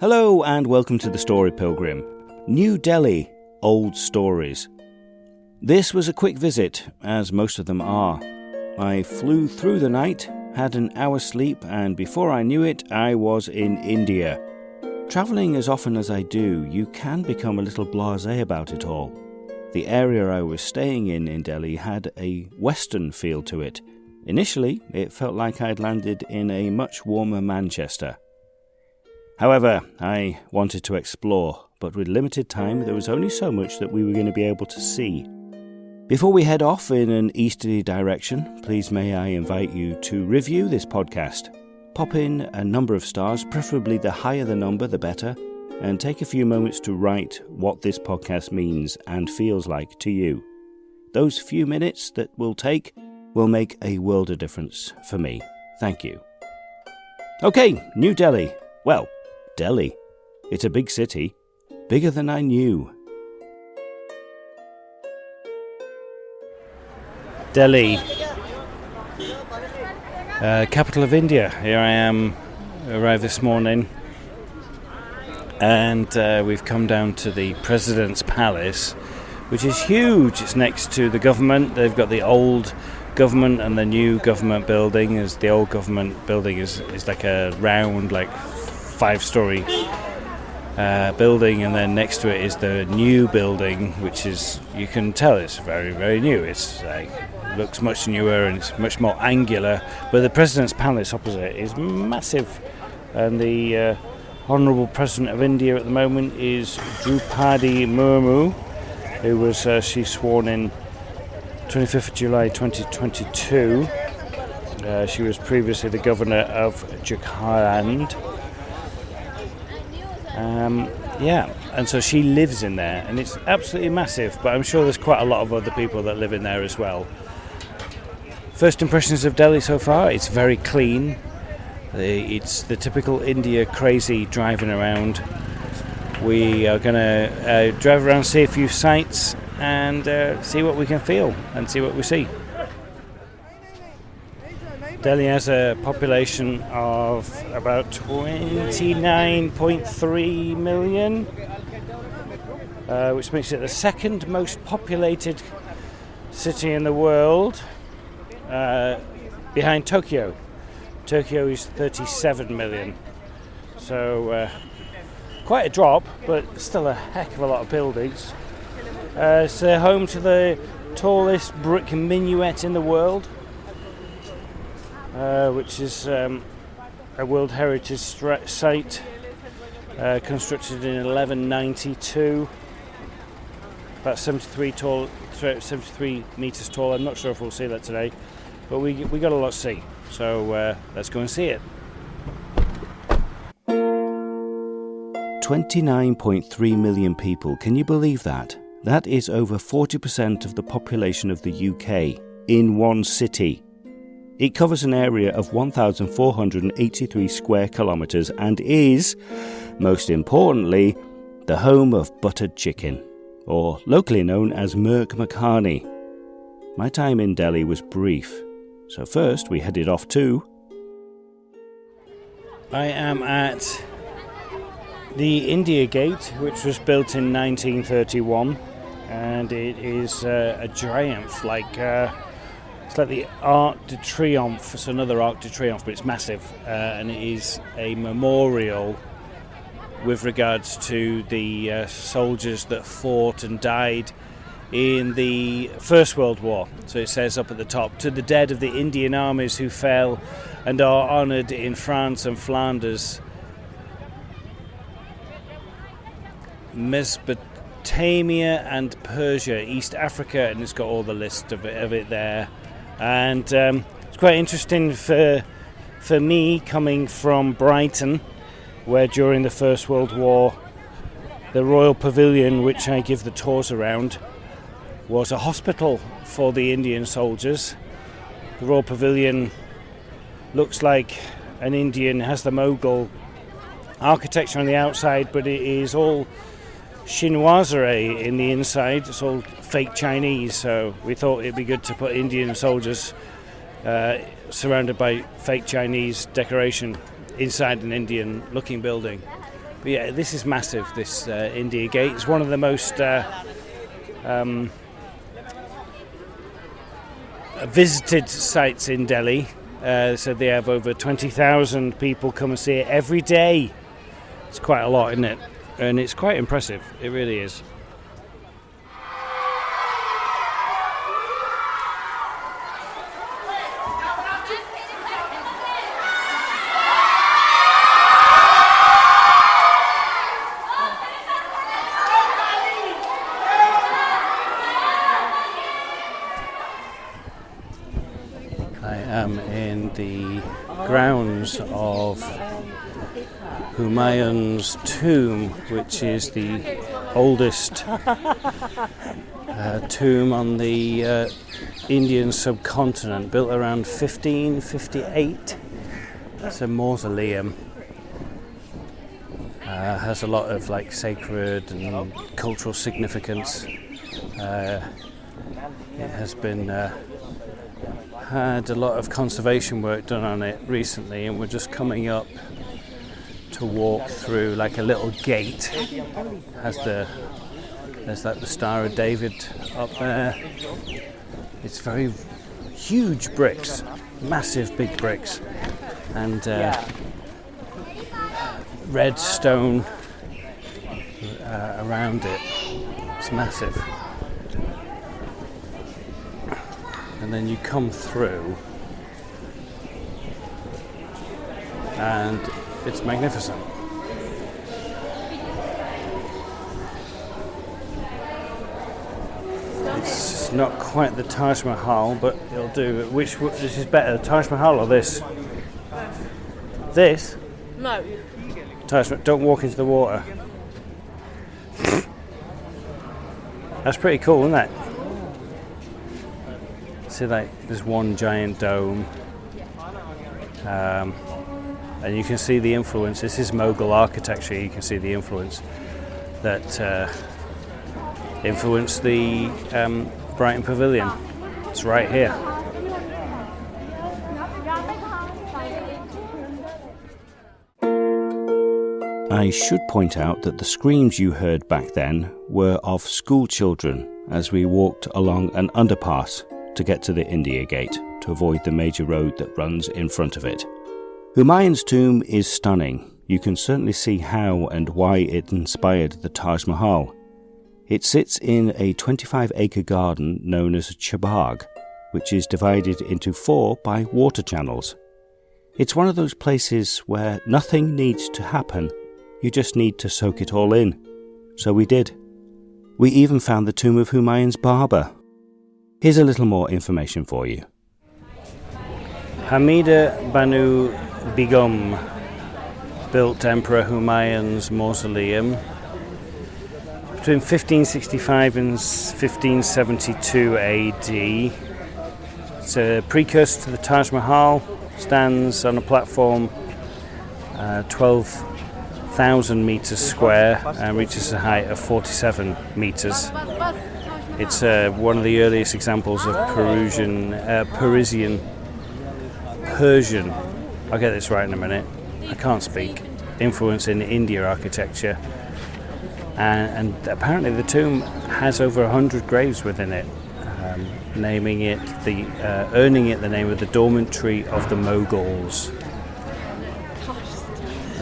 Hello and welcome to the Story Pilgrim. New Delhi, Old Stories. This was a quick visit, as most of them are. I flew through the night, had an hour's sleep, and before I knew it, I was in India. Travelling as often as I do, you can become a little blasé about it all. The area I was staying in Delhi had a Western feel to it. Initially, it felt like I'd landed in a much warmer Manchester. However, I wanted to explore, but with limited time, there was only so much that we were going to be able to see. Before we head off in an easterly direction, please may I invite you to review this podcast. Pop in a number of stars, preferably the higher the number, the better, and take a few moments to write what this podcast means and feels like to you. Those few minutes that we'll take will make a world of difference for me. Thank you. Okay, New Delhi. Well, Delhi. It's a big city, bigger than I knew. Delhi, capital of India. Here I am, arrived this morning, and we've come down to the President's Palace, which is huge. It's next to the government. They've got the old government and the new government building. As the old government building is like a round, like 5-story building, and then next to it is the new building, which is, you can tell it's very, very new. It's like, looks much newer and it's much more angular, but the President's Palace opposite is massive, and the Honourable President of India at the moment is Draupadi Murmu, who was she's sworn in 25th of July 2022. She was previously the governor of Jharkhand. And so she lives in there, and it's absolutely massive, but I'm sure there's quite a lot of other people that live in there as well. First impressions of Delhi so far, it's very clean. It's the typical India crazy driving around. We are going to drive around, see a few sights, and see what we can feel and see what we see. Delhi has a population of about 29.3 million, which makes it the second most populated city in the world, behind Tokyo. Tokyo is 37 million, so quite a drop, but still a heck of a lot of buildings. It's home to the tallest brick minuet in the world, which is a World Heritage Site, constructed in 1192, about 73 metres tall. I'm not sure if we'll see that today, but we got a lot to see, so let's go and see it. 29.3 million people, can you believe that? That is over 40% of the population of the UK in one city. It covers an area of 1,483 square kilometres and is, most importantly, the home of buttered chicken, or locally known as Mirk Makhani. My time in Delhi was brief, so first we headed off to... I am at the India Gate, which was built in 1931, and it is a triumph, it's like the Arc de Triomphe. It's another Arc de Triomphe, but it's massive, and it is a memorial with regards to the soldiers that fought and died in the First World War. So it says up at the top, to the dead of the Indian armies who fell and are honoured in France and Flanders, Mesopotamia and Persia, East Africa, and it's got all the list of it there. And it's quite interesting for me, coming from Brighton, where during the First World War the Royal Pavilion, which I give the tours around, was a hospital for the Indian soldiers. The Royal Pavilion looks like an Indian, has the Mughal architecture on the outside, but it is all chinoiserie in the inside. It's all fake Chinese, so we thought it'd be good to put Indian soldiers surrounded by fake Chinese decoration inside an Indian looking building. Yeah, this is massive, this India Gate. It's one of the most visited sites in Delhi. So they have over 20,000 people come and see it every day. It's quite a lot, isn't it? And it's quite impressive. It really is. I am in the grounds of Humayun's tomb, which is the oldest tomb on the Indian subcontinent, built around 1558. It's a mausoleum. Has a lot of like sacred and cultural significance. It has been had a lot of conservation work done on it recently, and we're just coming up to walk through like a little gate. There's like the Star of David up there. It's very huge bricks, massive big bricks, and red stone around it. It's massive. And then you come through and it's magnificent. It's not quite the Taj Mahal, but it'll do. This is better, the Taj Mahal or this? This? No. Taj Mahal, don't walk into the water. That's pretty cool, isn't it? See, like, there's one giant dome, and you can see the influence. This is Mughal architecture. You can see the influence that influenced the Brighton Pavilion. It's right here. I should point out that the screams you heard back then were of school children as we walked along an underpass to get to the India Gate to avoid the major road that runs in front of it. Humayun's tomb is stunning. You can certainly see how and why it inspired the Taj Mahal. It sits in a 25-acre garden known as a Chabag, which is divided into 4 by water channels. It's one of those places where nothing needs to happen. You just need to soak it all in. So we did. We even found the tomb of Humayun's barber. Here's a little more information for you. Hamida Banu Begum built Emperor Humayun's mausoleum between 1565 and 1572 AD. It's a precursor to the Taj Mahal. Stands on a platform 12,000 metres square and reaches a height of 47 metres. It's one of the earliest examples of Persian. I'll get this right in a minute. I can't speak. Influence in India architecture, and apparently the tomb has over 100 graves within it, earning it the name of the dormitory of the Mughals.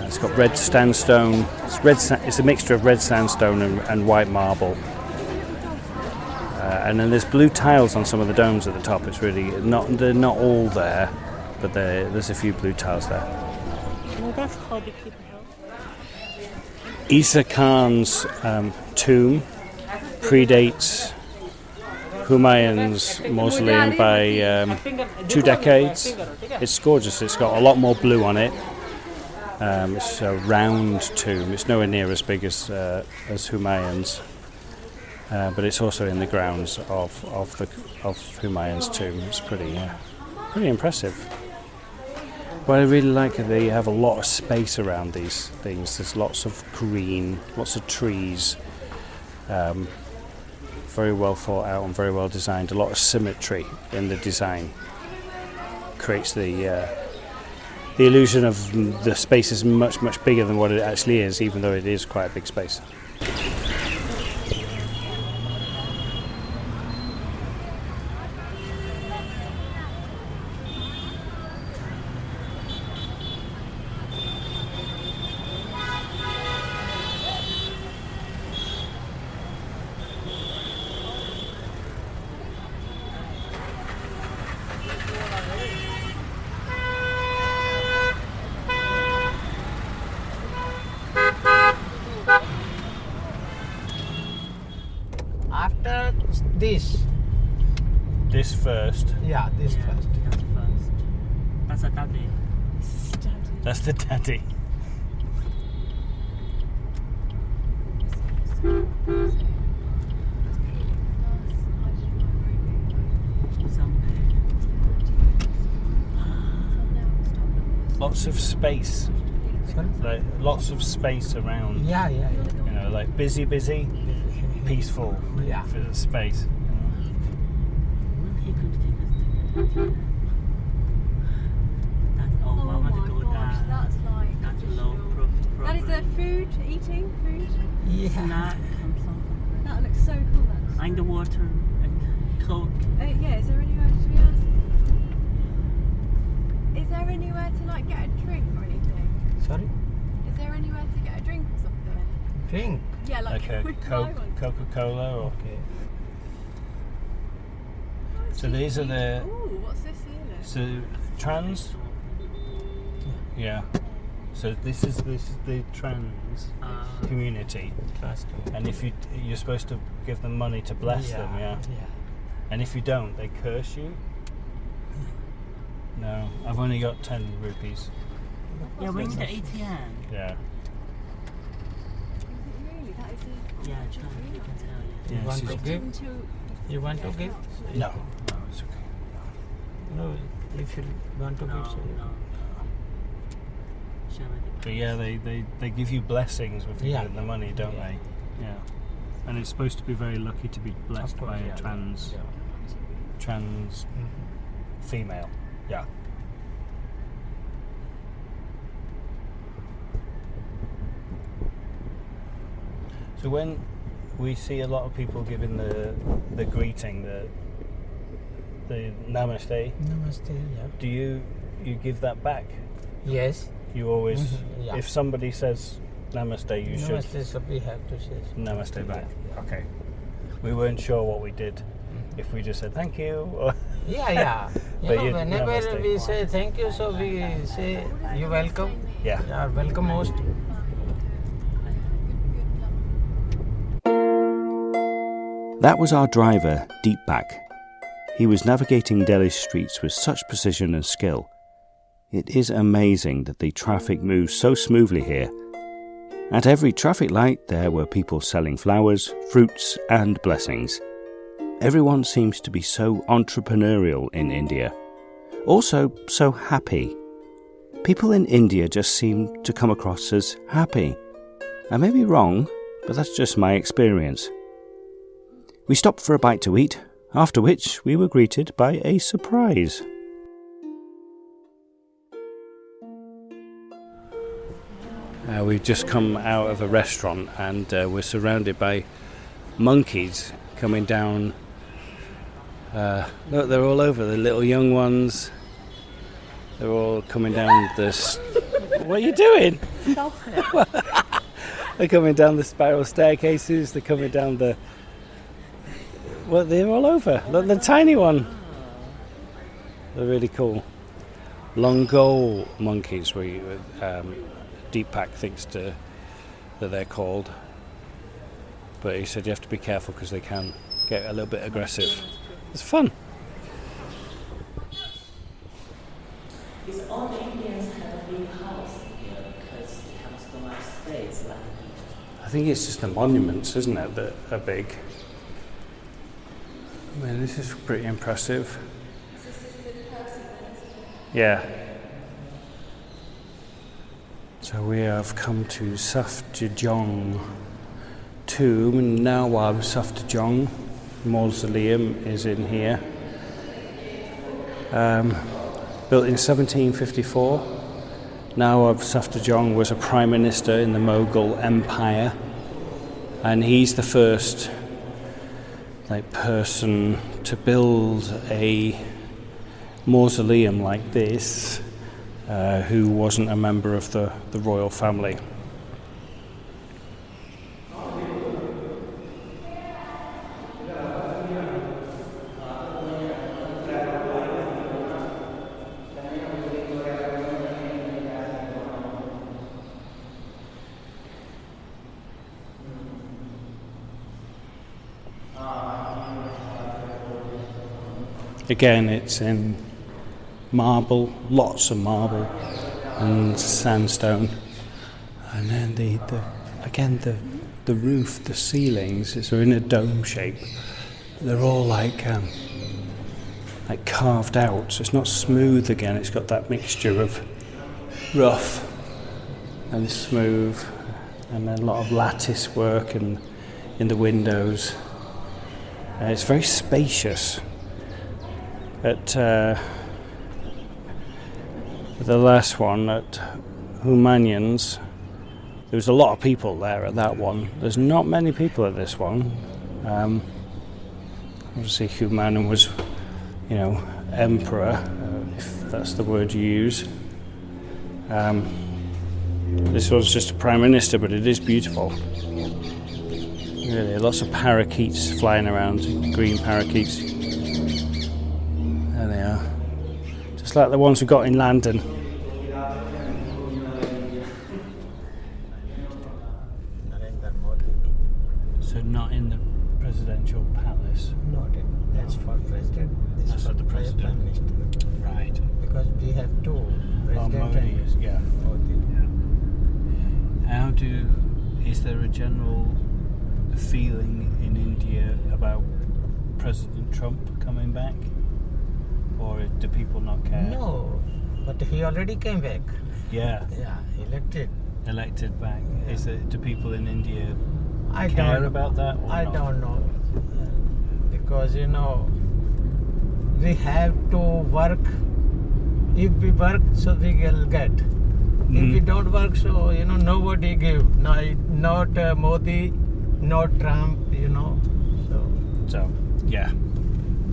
It's got red sandstone. It's a mixture of red sandstone and white marble. And then there's blue tiles on some of the domes at the top. It's really they're not all there, but there's a few blue tiles there. Well, that's how they keep health. Isa Khan's tomb predates Humayun's mausoleum by 2 decades. It's gorgeous. It's got a lot more blue on it. It's a round tomb. It's nowhere near as big as Humayun's. But it's also in the grounds of Humayun's tomb. It's pretty impressive. What I really like is they have a lot of space around these things. There's lots of green, lots of trees. Very well thought out and very well designed. A lot of symmetry in the design creates the the illusion of the space is much, much bigger than what it actually is, even though it is quite a big space. After this. This first. Yeah, this first. That's a daddy. That's the daddy. Lots of space. Sorry? Like lots of space around. Yeah. You know, like busy, peaceful Yeah. for the space. He could take us to Oh Mama my to go gosh, down. that's like That's traditional. low That is a food, eating food. Yeah. snack and something. That looks so cool. That's And the water and Coke. yeah, is there anywhere to be asked? Is there anywhere to like get a drink or anything? Sorry? Is there anywhere to get a drink or something? Drink. Yeah, Like a we buy Coke, one. Coca-Cola, or Okay. so these are the Ooh, what's this here? so trans. Yeah. So this is the trans community, Trust me. and if you're supposed to give them money to bless them, yeah. And if you don't, they curse you. No, I've only got 10 rupees. Yeah, we need the ATM. Yeah. Is it really? That is a... Yeah, try. You can tell. Yeah. You want she's- to give? Until... You want to give? No, it's okay. No, if you want to No, give, so no. Shall I? But yeah, they give you blessings with Yeah. the money, don't Yeah. they? Yeah. And it's supposed to be very lucky to be blessed Of course, by a yeah. trans Mhm. female. Yeah. So when we see a lot of people giving the greeting, the namaste, Namaste, yeah. do you give that back? Yes. You always, Yeah. if somebody says namaste, you should Namaste, so we have to say. namaste back. Yeah. Okay. We weren't sure what we did. If we just said thank you, or Yeah. You But know, you- whenever namaste. we say thank you, so we say you welcome. yeah. Yeah, welcome most. That was our driver, Deepak. He was navigating Delhi's streets with such precision and skill. It is amazing that the traffic moves so smoothly here. At every traffic light, there were people selling flowers, fruits, and blessings. Everyone seems to be so entrepreneurial in India. Also, so happy. People in India just seem to come across as happy. I may be wrong, but that's just my experience. We stopped for a bite to eat, after which we were greeted by a surprise. We've just come out of a restaurant and we're surrounded by monkeys coming down. Look, they're all over, the little young ones. They're all coming down this. What are you doing? Stop it. They're coming down the spiral staircases, they're coming down the... Well, they're all over. Look, the tiny one. They're really cool. Longol monkeys, Deepak thinks that they're called. But he said you have to be careful because they can get a little bit aggressive. It's fun. Because all the Indians have a big house here because they have so much space. Like, I think it's just the monuments, isn't it, that are big. I mean, this is pretty impressive. Yeah. So we have come to Safdijong tomb. Nawab Safdijong mausoleum is in here. Built in 1754. Nawab Safdarjung was a prime minister in the Mughal Empire, and he's the first person to build a mausoleum like this who wasn't a member of the royal family. Again, it's in marble, lots of marble and sandstone, and then the roof, the ceilings are in a dome shape. They're all like carved out, so it's not smooth again. It's got that mixture of rough and smooth, and then a lot of lattice work in the windows. It's very spacious. At the last one at Humayun's, there was a lot of people there at that one. There's not many people at this one. Obviously Humayun was, emperor, if that's the word you use. This was just a prime minister, but it is beautiful. Really, lots of parakeets flying around, green parakeets. There they are. Just like the ones we got in London. So not in the presidential palace? Not in. That's for president. This That's for the president. Prime Minister. Right. Because we have two. President Modi and is, yeah. Modi. Is there a general feeling in India about President Trump coming back? Or do people not care? No, but he already came back. Yeah, Yeah, elected back. Yeah. Do people in India I care don't about that? Or I not? don't know. Because we have to work. If we work, so we will get. If we don't work, so nobody give. Not Modi, not Trump. So yeah,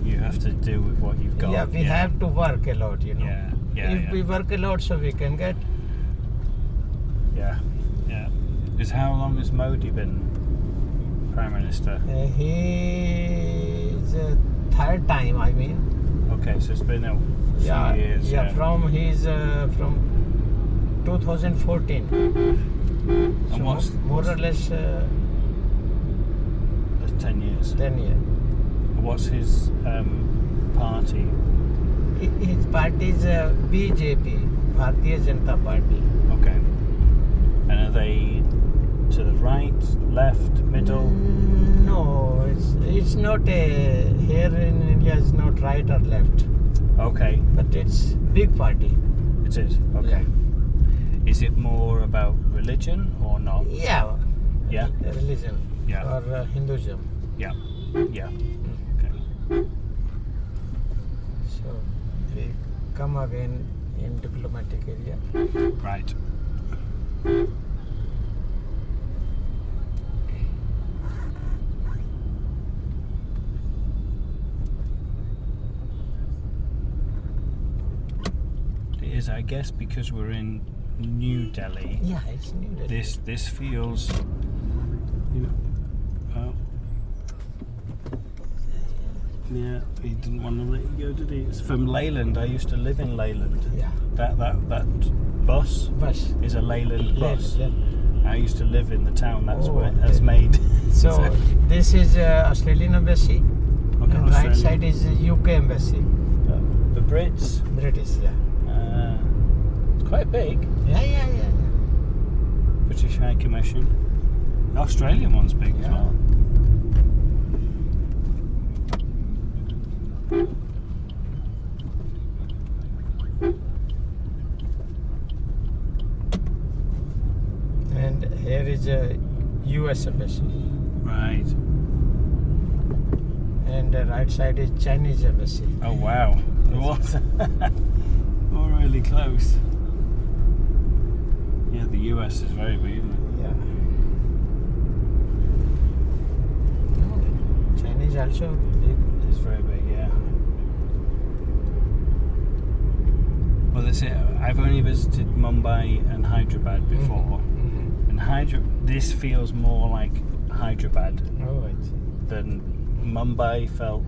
you have to do with what you've got. Yeah, we have to work a lot. Yeah. If we work a lot, so we can get. Yeah. Because how long has Modi been Prime Minister? He is third time. I mean. Okay, so it's been a few years. Yeah. From 2014. And So what's more or less that's 10 years. 10 years. What's his party? His party is BJP, Bharatiya Janata Party. Okay. And are they to the right, left, middle? No, it's not here in India. It's not right or left, Okay, but it's big party. it is. Okay. Is it more about religion or not? Yeah. Yeah. Religion. Yeah. Or Hinduism. Yeah. Okay. So we come again in diplomatic area. Right. It is, I guess, because we're in New Delhi. Yeah, it's New Delhi. This feels, well, yeah, he didn't want to let you go, did he? It's from Leyland. I used to live in Leyland. Yeah. That bus Bus. is a Leyland bus. Yeah. I used to live in the town that's Oh, where that's okay. made. So this is Australian embassy. Okay, And right Australian. side is UK embassy. The Brits. British, yeah. It's quite big. Yeah. British High Commission. The Australian one's big as Yeah. well. And here is a US embassy. Right. And the right side is Chinese embassy. Oh wow. What? We're really close. US is very big, isn't it? Yeah. No, China is also big. It's very big, yeah. Well, that's it. I've only visited Mumbai and Hyderabad before, and this feels more like Hyderabad Oh, it's, than Mumbai felt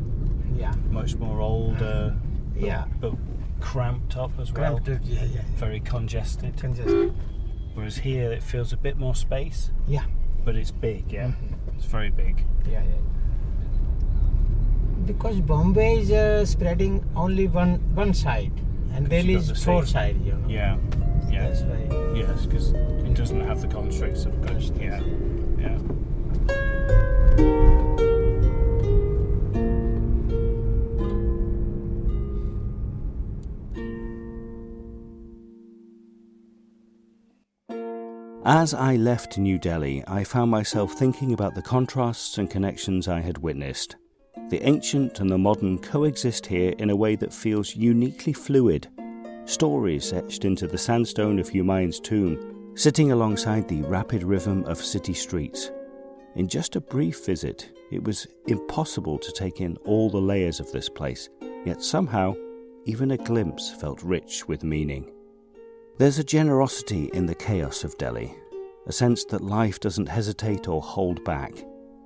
yeah. much more older, Yeah. but cramped up as well. Cramped, yeah. Very congested. Congested. Whereas here it feels a bit more space, Yeah. but it's big, yeah. It's very big. Yeah. Because Bombay is spreading only one side, and Because Delhi you've got is the four sea. side. Yeah. That's why. Yes, because it doesn't have the constricts of course. Yeah. As I left New Delhi, I found myself thinking about the contrasts and connections I had witnessed. The ancient and the modern coexist here in a way that feels uniquely fluid. Stories etched into the sandstone of Humayun's tomb, sitting alongside the rapid rhythm of city streets. In just a brief visit, it was impossible to take in all the layers of this place, yet somehow, even a glimpse felt rich with meaning. There's a generosity in the chaos of Delhi, a sense that life doesn't hesitate or hold back.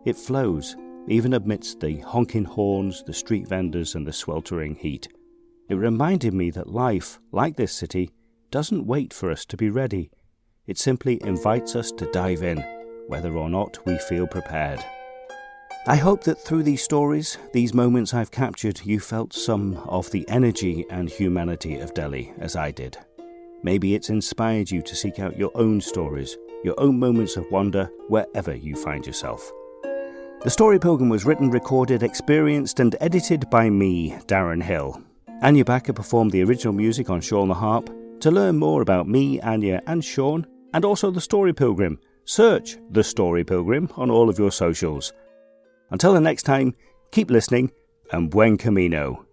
It flows, even amidst the honking horns, the street vendors and the sweltering heat. It reminded me that life, like this city, doesn't wait for us to be ready. It simply invites us to dive in, whether or not we feel prepared. I hope that through these stories, these moments I've captured, you felt some of the energy and humanity of Delhi as I did. Maybe it's inspired you to seek out your own stories, your own moments of wonder wherever you find yourself. The Story Pilgrim was written, recorded, experienced and edited by me, Darren Hill. Anya Backer performed the original music on Sean the Harp. To learn more about me, Anya and Sean, and also The Story Pilgrim, search The Story Pilgrim on all of your socials. Until the next time, keep listening and buen camino.